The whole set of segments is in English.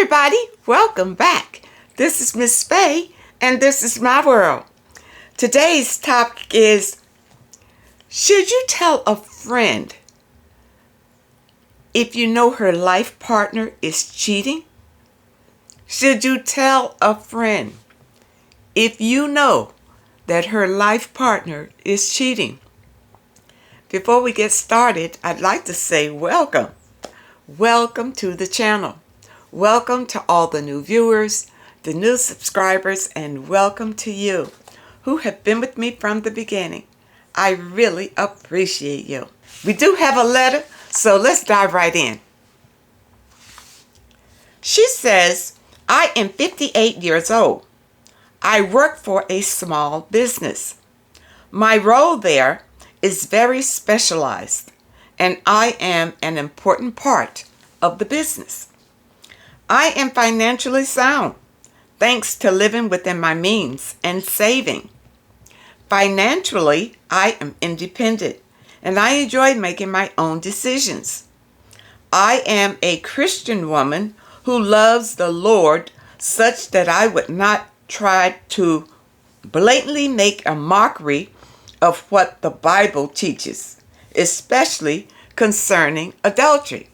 everybody, welcome back. This is Miss Faye, and this is my world. Today's topic is, should you tell a friend if you know her life partner is cheating? Should you tell a friend if you know that her life partner is cheating? Before we get started, I'd like to say welcome. Welcome to the channel. Welcome to all the new viewers, the new subscribers, and welcome to you who have been with me from the beginning. I really appreciate you. We do have a letter, so let's dive right in. She says, I am 58 years old. I work for a small business. My role there is very specialized, and I am an important part of the business. I am financially sound, thanks to living within my means and saving. Financially, I am independent, and I enjoy making my own decisions. I am a Christian woman who loves the Lord such that I would not try to blatantly make a mockery of what the Bible teaches, especially concerning adultery.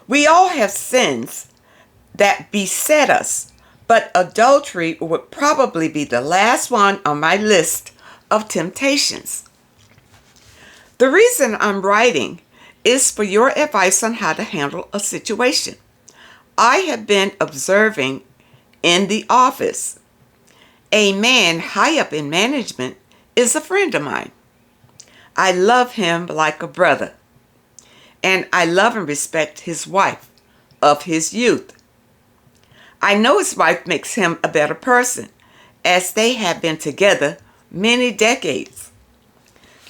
We all have sins that beset us, but adultery would probably be the last one on my list of temptations. The reason I'm writing is for your advice on how to handle a situation. I have been observing in the office. A man high up in management is a friend of mine. I love him like a brother, and I love and respect his wife of his youth. I know his wife makes him a better person, as they have been together many decades.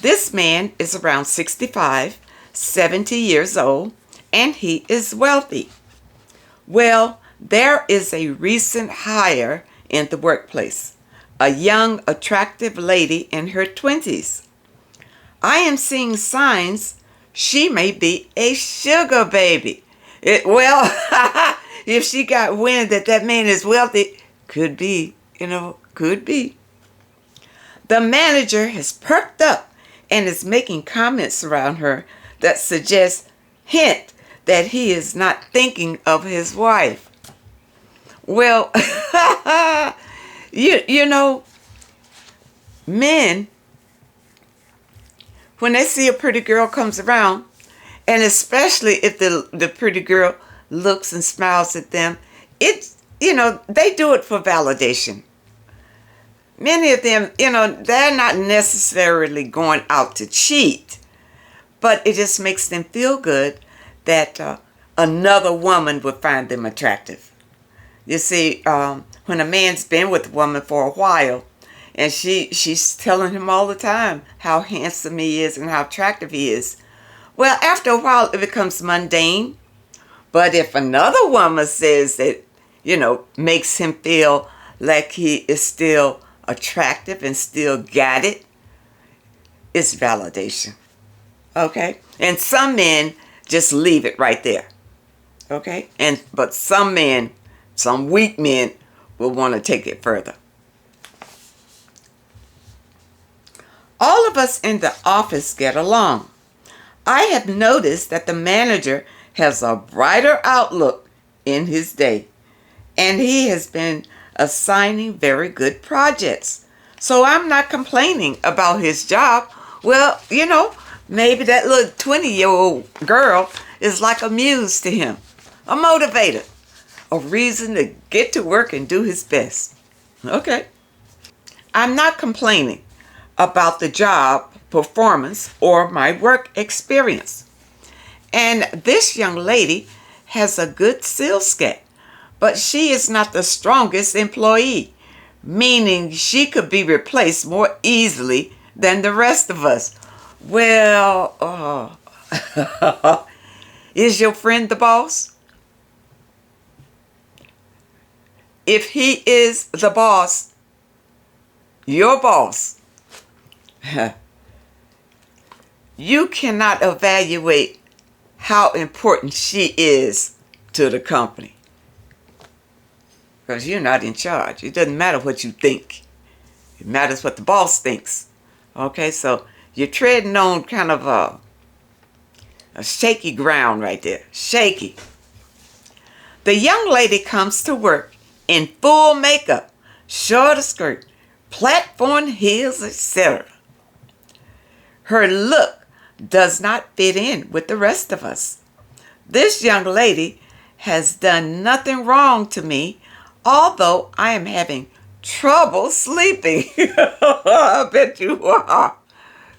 This man is around 65, 70 years old, and he is wealthy. Well, there is a recent hire in the workplace, a young, attractive lady in her 20s. I am seeing signs she may be a sugar baby. If she got wind that man is wealthy, could be. The manager has perked up and is making comments around her that hint that he is not thinking of his wife. Well, men, when they see a pretty girl comes around, and especially if the pretty girl looks and smiles at them, they do it for validation. Many of them, they're not necessarily going out to cheat, but it just makes them feel good that another woman would find them attractive. You see, when a man's been with a woman for a while, and she's telling him all the time how handsome he is and how attractive he is. Well, after a while, it becomes mundane. But if another woman says that, makes him feel like he is still attractive and still got it, it's validation. Okay? And some men just leave it right there. Okay? But some men, some weak men, will want to take it further. All of us in the office get along. I have noticed that the manager has a brighter outlook in his day, and he has been assigning very good projects. So I'm not complaining about his job. Well, maybe that little 20-year-old girl is like a muse to him, a motivator, a reason to get to work and do his best. Okay. I'm not complaining about the job performance or my work experience. And this young lady has a good skill set, but she is not the strongest employee, meaning she could be replaced more easily than the rest of us. Well, is your friend the boss? If he is the boss, your boss, you cannot evaluate how important she is to the company. Because you're not in charge. It doesn't matter what you think. It matters what the boss thinks. Okay, so you're treading on kind of a shaky ground right there. Shaky. The young lady comes to work in full makeup, short skirt, platform heels, etc. Her look does not fit in with the rest of us. This young lady has done nothing wrong to me, although I am having trouble sleeping. I bet you are,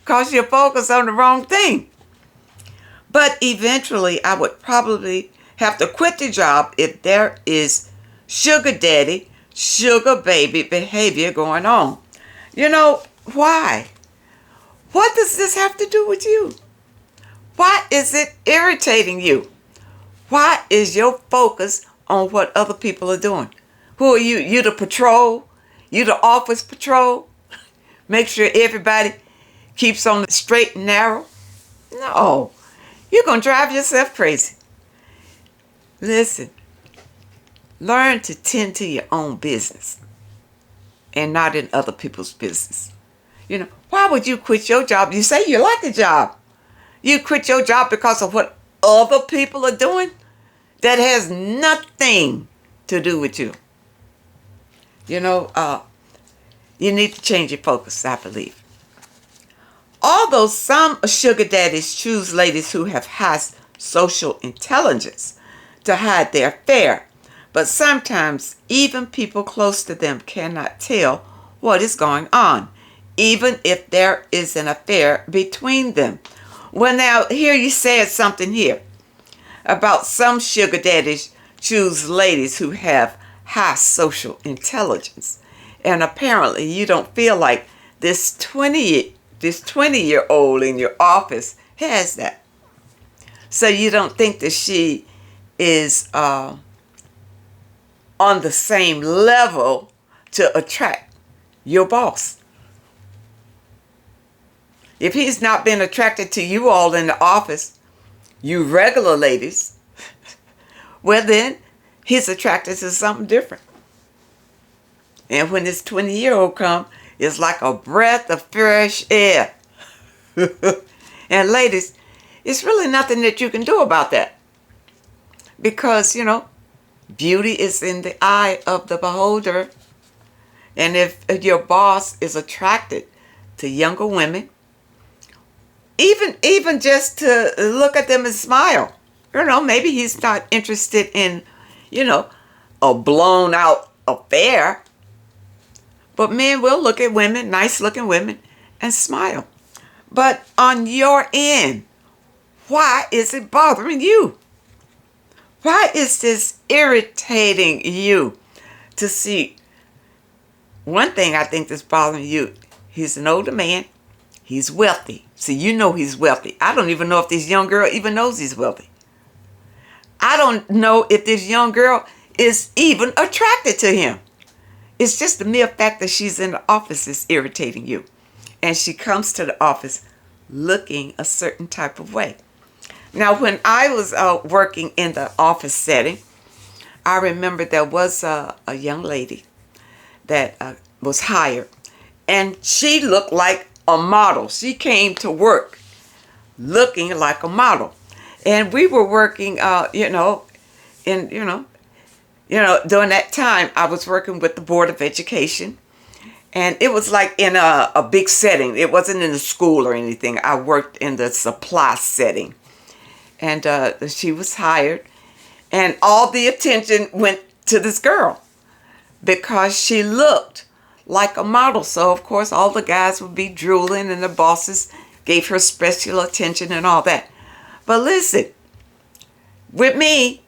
because you're focused on the wrong thing. But eventually, I would probably have to quit the job if there is sugar daddy, sugar baby behavior going on. You know, why? What does this have to do with you? Why is it irritating you? Why is your focus on what other people are doing? Who are you? You the patrol? You the office patrol? Make sure everybody keeps on the straight and narrow? No. You're going to drive yourself crazy. Listen. Learn to tend to your own business and not in other people's business. You know, why would you quit your job? You say you like the job. You quit your job because of what other people are doing? That has nothing to do with you. You know, you need to change your focus, I believe. Although some sugar daddies choose ladies who have high social intelligence to hide their affair, but sometimes even people close to them cannot tell what is going on, even if there is an affair between them. Well, now, here you said something here about some sugar daddies choose ladies who have high social intelligence. And apparently you don't feel like this 20-year-old in your office has that. So you don't think that she is on the same level to attract your boss. If he's not been attracted to you all in the office, you regular ladies, well then, he's attracted to something different. And when this 20-year-old comes, it's like a breath of fresh air. And ladies, it's really nothing that you can do about that. Because, you know, beauty is in the eye of the beholder. And if your boss is attracted to younger women, even just to look at them and smile. You know, maybe he's not interested in, you know, a blown out affair. But men will look at women, nice looking women, and smile. But on your end, why is it bothering you? Why is this irritating you to see? One thing I think that's bothering you, he's an older man. He's wealthy. See, you know he's wealthy. I don't even know if this young girl even knows he's wealthy. I don't know if this young girl is even attracted to him. It's just the mere fact that she's in the office is irritating you. And she comes to the office looking a certain type of way. Now, when I was working in the office setting, I remember there was a young lady that was hired. And she looked like a model. She came to work looking like a model. And we were working, during that time, I was working with the Board of Education. And it was like in a big setting. It wasn't in a school or anything. I worked in the supply setting. And she was hired. And all the attention went to this girl because she looked like a model. So, of course, all the guys would be drooling and the bosses gave her special attention and all that. But listen, with me,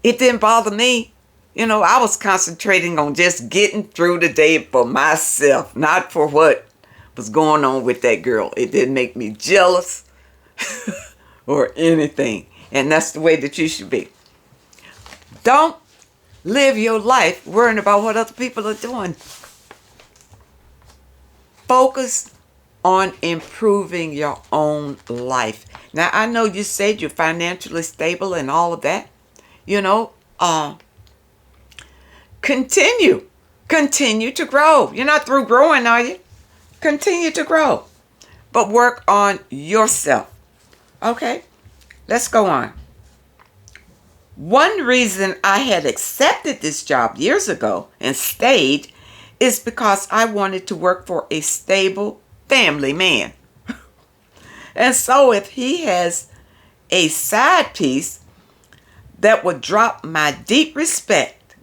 it didn't bother me. You know, I was concentrating on just getting through the day for myself, not for what was going on with that girl. It didn't make me jealous or anything. And that's the way that you should be. Don't live your life worrying about what other people are doing. Focus on improving your own life. Now, I know you said you're financially stable and all of that. You know, continue to grow. You're not through growing, are you? Continue to grow, but work on yourself. Okay, let's go on. One reason I had accepted this job years ago and stayed is because I wanted to work for a stable family man. And so if he has a side piece that would drop my deep respect,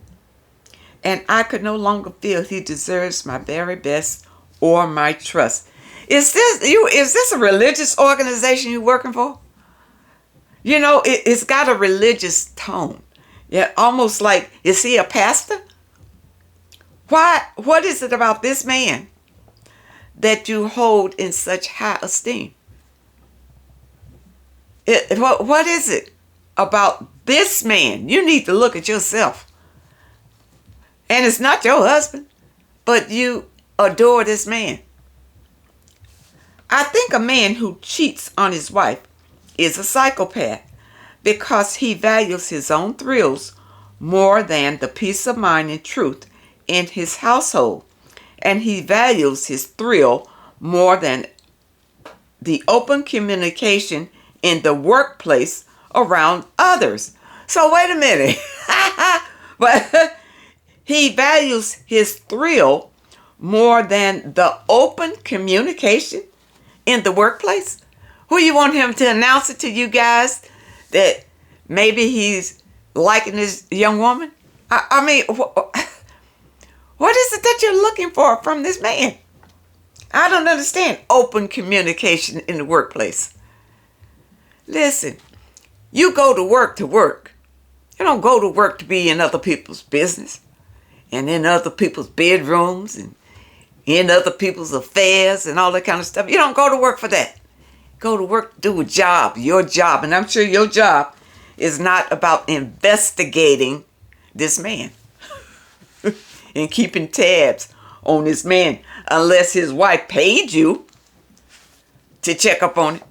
and I could no longer feel he deserves my very best or my trust. Is this a religious organization you're working for? You know, it's got a religious tone. Yeah, almost like, is he a pastor? What is it about this man that you hold in such high esteem? What is it about this man? You need to look at yourself. And it's not your husband, but you adore this man. I think a man who cheats on his wife is a psychopath because he values his own thrills more than the peace of mind and truth in his household. And he values his thrill more than the open communication in the workplace around others. So wait a minute. But he values his thrill more than the open communication in the workplace. Who you want him to announce it to you guys that maybe he's liking this young woman? I mean, what is it that you're looking for from this man? I don't understand open communication in the workplace. Listen, you go to work to work. You don't go to work to be in other people's business and in other people's bedrooms and in other people's affairs and all that kind of stuff. You don't go to work for that. Go to work to do a job, your job. And I'm sure your job is not about investigating this man and keeping tabs on this man unless his wife paid you to check up on it.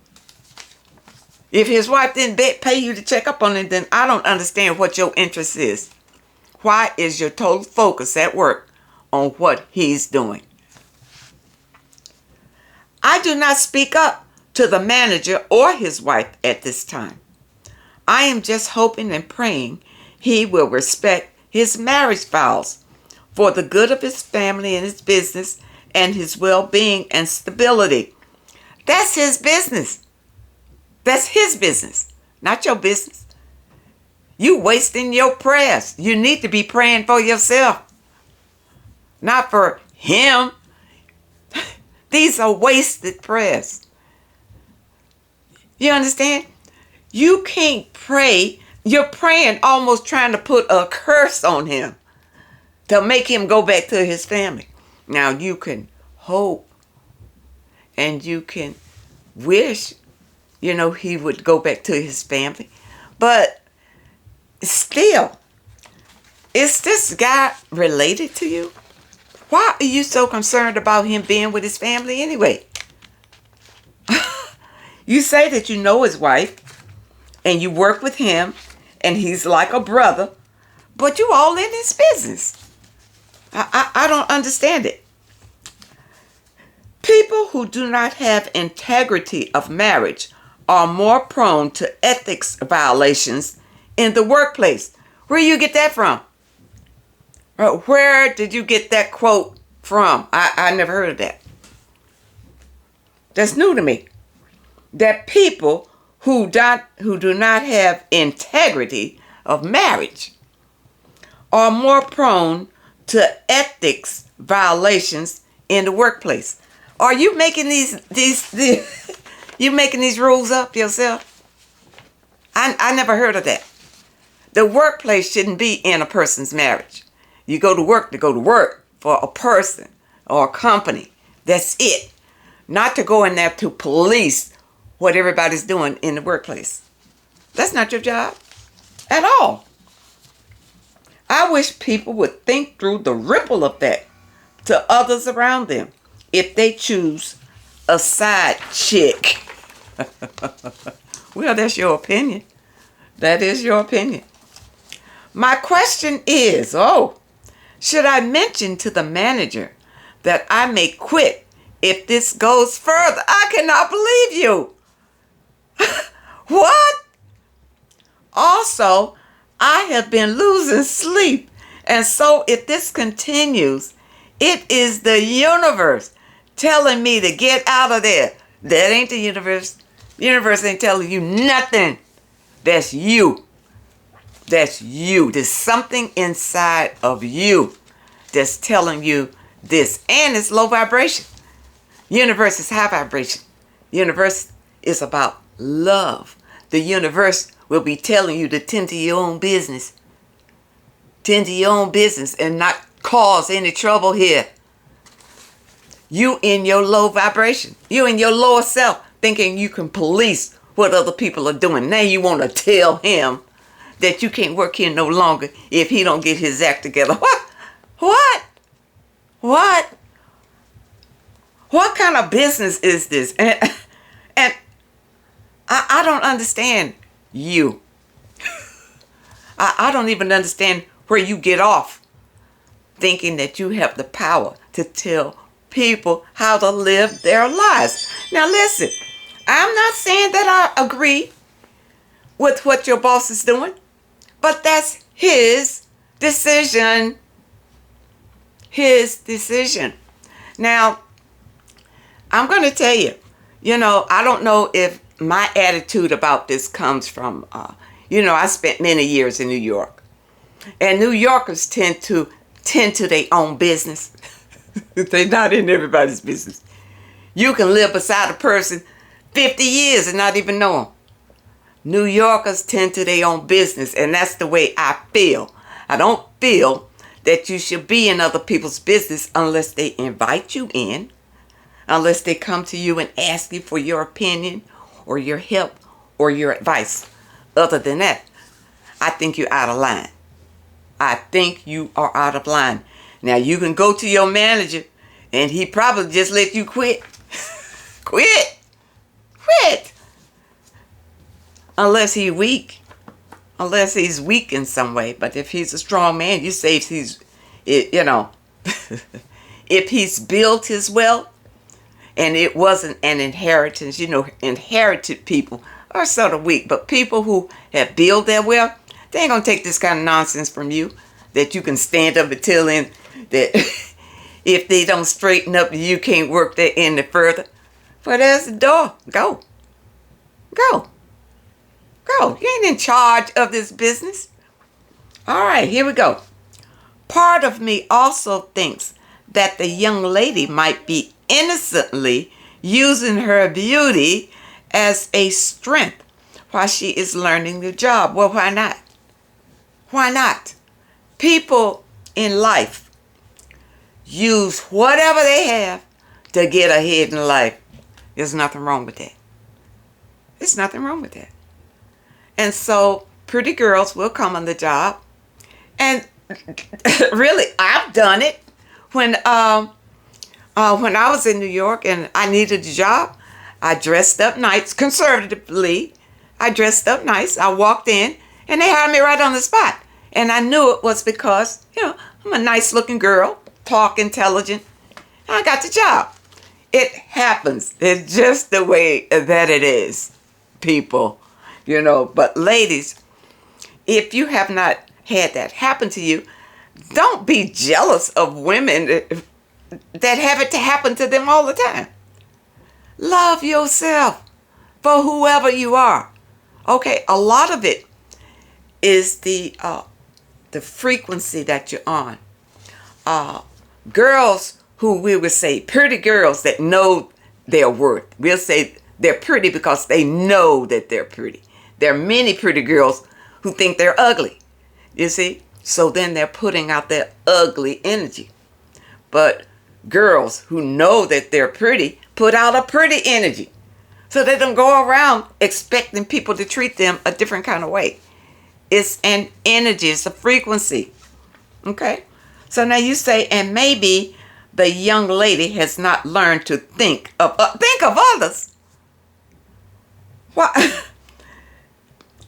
If his wife didn't pay you to check up on it, then I don't understand what your interest is. Why is your total focus at work on what he's doing? I do not speak up to the manager or his wife at this time. I am just hoping and praying he will respect his marriage vows for the good of his family and his business and his well-being and stability. That's his business. That's his business, not your business. You wasting your prayers. You need to be praying for yourself, not for him. These are wasted prayers. You understand? You can't pray. You're praying almost trying to put a curse on him to make him go back to his family. Now you can hope and you can wish, he would go back to his family. But still, is this guy related to you? Why are you so concerned about him being with his family anyway? You say that you know his wife and you work with him and he's like a brother, but you all in his business. I don't understand it. People who do not have integrity of marriage are more prone to ethics violations in the workplace. Where you get that from? Where did you get that quote from? I never heard of that. That's new to me. That people who do not have integrity of marriage are more prone to ethics violations in the workplace. Are you making these you making these rules up yourself? I never heard of that. The workplace shouldn't be in a person's marriage. You go to work for a person or a company. That's it. Not to go in there to police what everybody's doing in the workplace. That's not your job at all. I wish people would think through the ripple effect to others around them if they choose a side chick. Well, that's your opinion. That is your opinion. My question is, should I mention to the manager that I may quit if this goes further? I cannot believe you. What? Also, I have been losing sleep. And so if this continues, it is the universe telling me to get out of there. That ain't the universe. The universe ain't telling you nothing. That's you. That's you. There's something inside of you that's telling you this. And it's low vibration. Universe is high vibration. Universe is about love. The universe will be telling you to tend to your own business. Tend to your own business and not cause any trouble here. You in your low vibration. You in your lower self thinking you can police what other people are doing. Now you want to tell him that you can't work here no longer if he don't get his act together. What? What? What? What kind of business is this? And I don't understand you. I don't even understand where you get off thinking that you have the power to tell people how to live their lives. Now listen, I'm not saying that I agree with what your boss is doing, but that's his decision. His decision. Now, I'm going to tell you, I don't know if my attitude about this comes from, I spent many years in New York. And New Yorkers tend to their own business. They're not in everybody's business. You can live beside a person 50 years and not even know them. New Yorkers tend to their own business, and that's the way I feel. I don't feel that you should be in other people's business unless they invite you in, unless they come to you and ask you for your opinion or your help or your advice. Other than that, I think you're out of line. I think you are out of line. Now, you can go to your manager and he probably just let you quit. Quit. Unless he's weak. Unless he's weak in some way. But if he's a strong man, you say if he's, if he's built his wealth and it wasn't an inheritance, inherited people are sort of weak. But people who have built their wealth, they ain't going to take this kind of nonsense from you that you can stand up and tell them that if they don't straighten up, you can't work there any further. But there's the door. Go. You ain't in charge of this business. All right, here we go. Part of me also thinks that the young lady might be innocently using her beauty as a strength while she is learning the job. Well, why not? Why not? People in life use whatever they have to get ahead in life. There's nothing wrong with that. There's nothing wrong with that. And so pretty girls will come on the job. And really, I've done it. When I was in New York and I needed a job, I dressed up nice, conservatively. I dressed up nice. I walked in and they hired me right on the spot. And I knew it was because, I'm a nice looking girl, talk intelligent. I got the job. It happens. It's just the way that it is, people. But ladies, if you have not had that happen to you, don't be jealous of women that have it to happen to them all the time. Love yourself for whoever you are. Okay, a lot of it is the frequency that you're on. Girls who we would say, pretty girls that know their worth. We'll say they're pretty because they know that they're pretty. There are many pretty girls who think they're ugly. You see? So then they're putting out their ugly energy. But girls who know that they're pretty put out a pretty energy. So they don't go around expecting people to treat them a different kind of way. It's an energy. It's a frequency. Okay? So now you say, and maybe the young lady has not learned to think of others. What?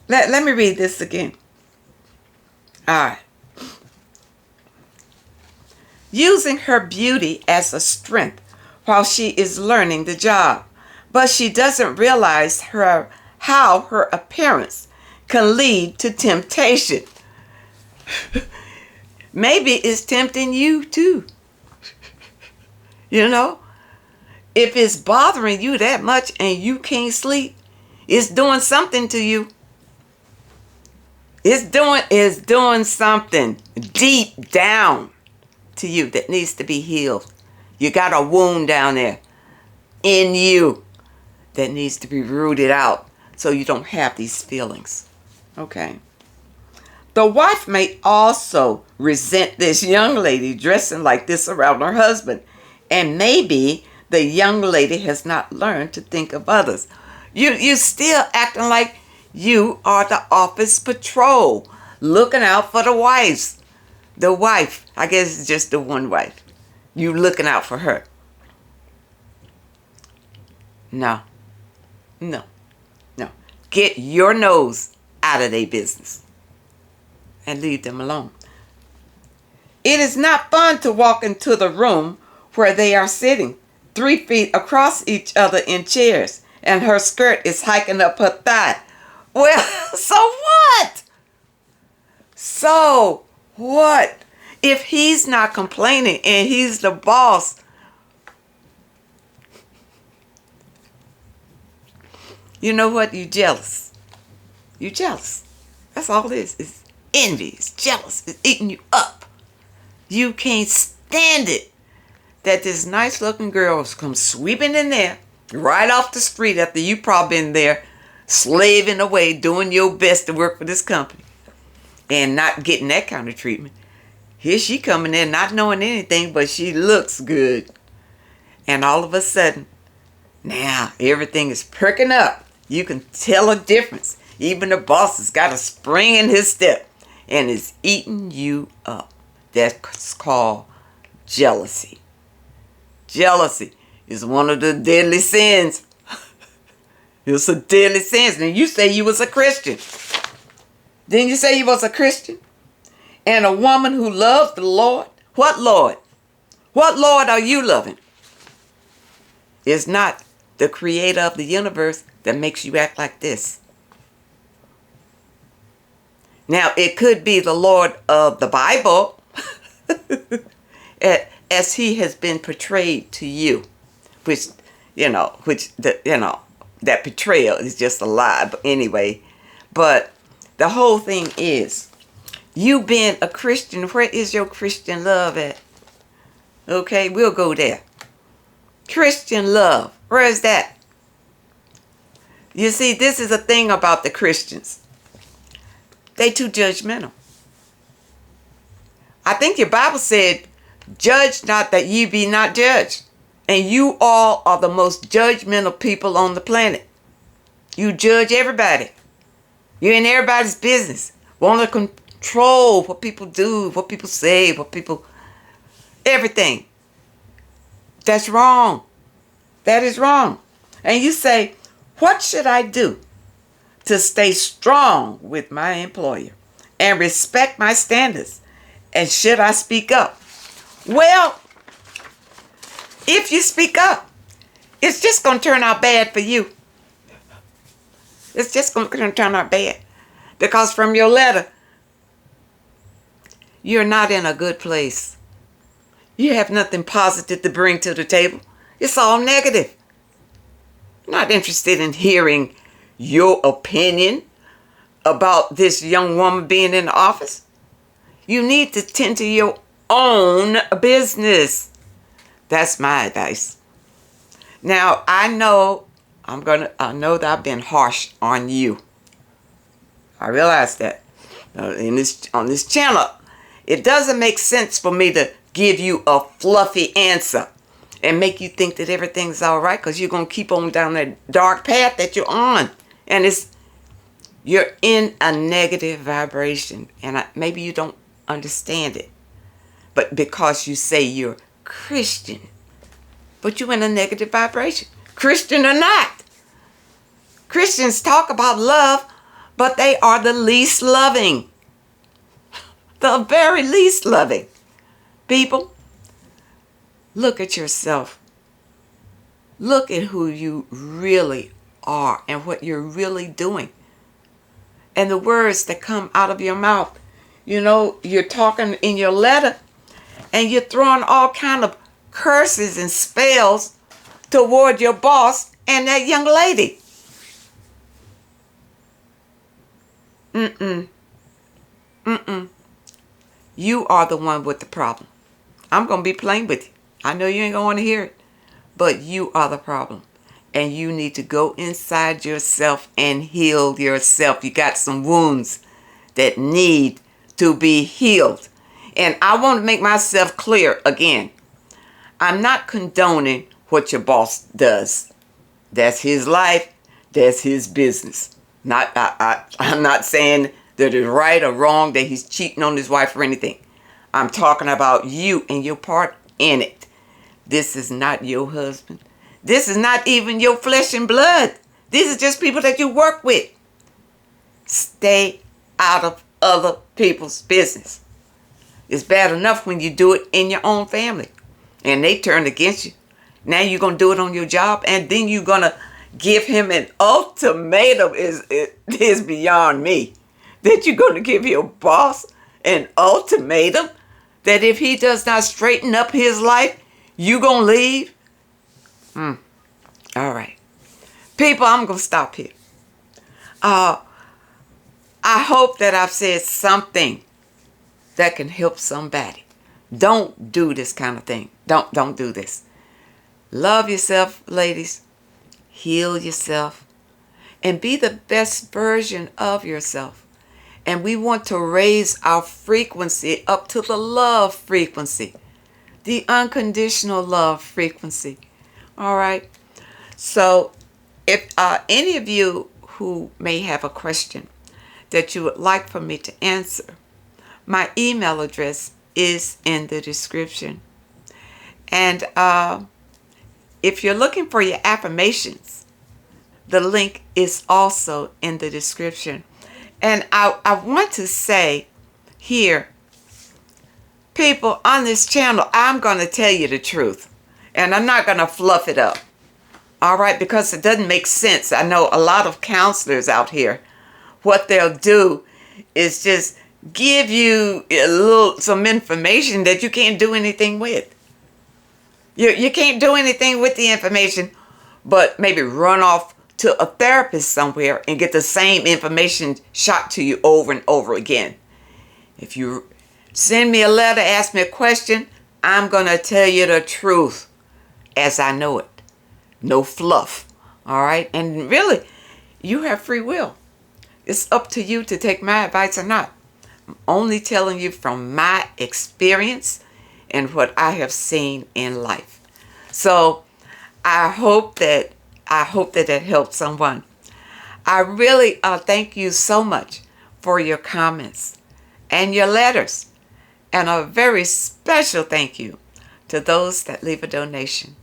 Let me read this again. All right. Using her beauty as a strength while she is learning the job, but she doesn't realize how her appearance can lead to temptation. Maybe it's tempting you too. You know, if it's bothering you that much and you can't sleep, it's doing something to you. It's doing something deep down to you that needs to be healed. You got a wound down there in you that needs to be rooted out so you don't have these feelings. Okay. The wife may also resent this young lady dressing like this around her husband. And maybe the young lady has not learned to think of others. You still acting like you are the office patrol, looking out for the wives. The wife, I guess it's just the one wife. You looking out for her. No. Get your nose out of their business and leave them alone. It is not fun to walk into the room where they are sitting 3 feet across each other in chairs and her skirt is hiking up her thigh. Well, so what? So what? If he's not complaining and he's the boss, you know what? You jealous. You jealous. That's all it is. It's envy. It's jealous. It's eating you up. You can't stand it that this nice looking girl has come sweeping in there right off the street after you probably been there slaving away, doing your best to work for this company and not getting that kind of treatment. Here she coming in not knowing anything, but she looks good. And all of a sudden, now everything is perking up. You can tell a difference. Even the boss has got a spring in his step and is eating you up. That's called jealousy. Jealousy is one of the deadly sins. It's a deadly sin. And you say you was a Christian. Didn't you say you was a Christian? And a woman who loves the Lord? What Lord? What Lord are you loving? It's not the creator of the universe that makes you act like this. Now, it could be the Lord of the Bible as he has been portrayed to you, that portrayal is just a lie. But anyway, but the whole thing is, you being a Christian, where is your Christian love at? Okay, we'll go there. Christian love, where is that? You see, this is a thing about the Christians. They too judgmental. I think your Bible said, judge not that ye be not judged. And you all are the most judgmental people on the planet. You judge everybody. You're in everybody's business. Want to control what people do, what people say, everything. That's wrong. That is wrong. And you say, what should I do to stay strong with my employer and respect my standards? And should I speak up? Well, if you speak up, it's just going to turn out bad for you. It's just going to turn out bad. Because from your letter, you're not in a good place. You have nothing positive to bring to the table. It's all negative. Not interested in hearing your opinion about this young woman being in the office. You need to tend to your own business. That's my advice. Now, I know that I've been harsh on you. I realize that on this channel, it doesn't make sense for me to give you a fluffy answer and make you think that everything's all right, because you're going to keep on down that dark path that you're on. And you're in a negative vibration, and maybe you don't understand it. But because you say you're Christian, but you're in a negative vibration. Christian or not. Christians talk about love, but they are the least loving. the very least loving. People, look at yourself. Look at who you really are and what you're really doing. And the words that come out of your mouth. You know, you're talking in your letter and you're throwing all kind of curses and spells toward your boss and that young lady. You are the one with the problem. I'm going to be plain with you. I know you ain't going to want to hear it, but you are the problem. And you need to go inside yourself and heal yourself. You got some wounds that need to be healed. And I want to make myself clear again. I'm not condoning what your boss does. That's his life. That's his business. I'm not saying that it's right or wrong, that he's cheating on his wife or anything. I'm talking about you and your part in it. This is not your husband. This is not even your flesh and blood. These are just people that you work with. Stay out of other people's business. It's bad enough when you do it in your own family and they turn against you. Now you're going to do it on your job, and then you're going to give him an ultimatum. Is beyond me. That you're going to give your boss an ultimatum that if he does not straighten up his life, you going to leave? All right. People, I'm going to stop here. I hope that I've said something that can help somebody. Don't do this kind of thing. Don't do this. Love yourself, ladies. Heal yourself. And be the best version of yourself. And we want to raise our frequency up to the love frequency. The unconditional love frequency. All right. So if any of you who may have a question that you would like for me to answer, my email address is in the description. And if you're looking for your affirmations, the link is also in the description. And I want to say here, people, on this channel, I'm going to tell you the truth. And I'm not going to fluff it up. All right? Because it doesn't make sense. I know a lot of counselors out here, what they'll do is just give you some information that you can't do anything with. You can't do anything with the information, but maybe run off to a therapist somewhere and get the same information shot to you over and over again. If you send me a letter, ask me a question, I'm going to tell you the truth as I know it. No fluff. All right? And really, you have free will. It's up to you to take my advice or not. I'm only telling you from my experience and what I have seen in life. So I hope that it helped someone. I really thank you so much for your comments and your letters. And a very special thank you to those that leave a donation.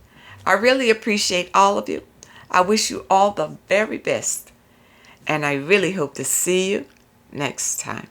I really appreciate all of you. I wish you all the very best. And I really hope to see you next time.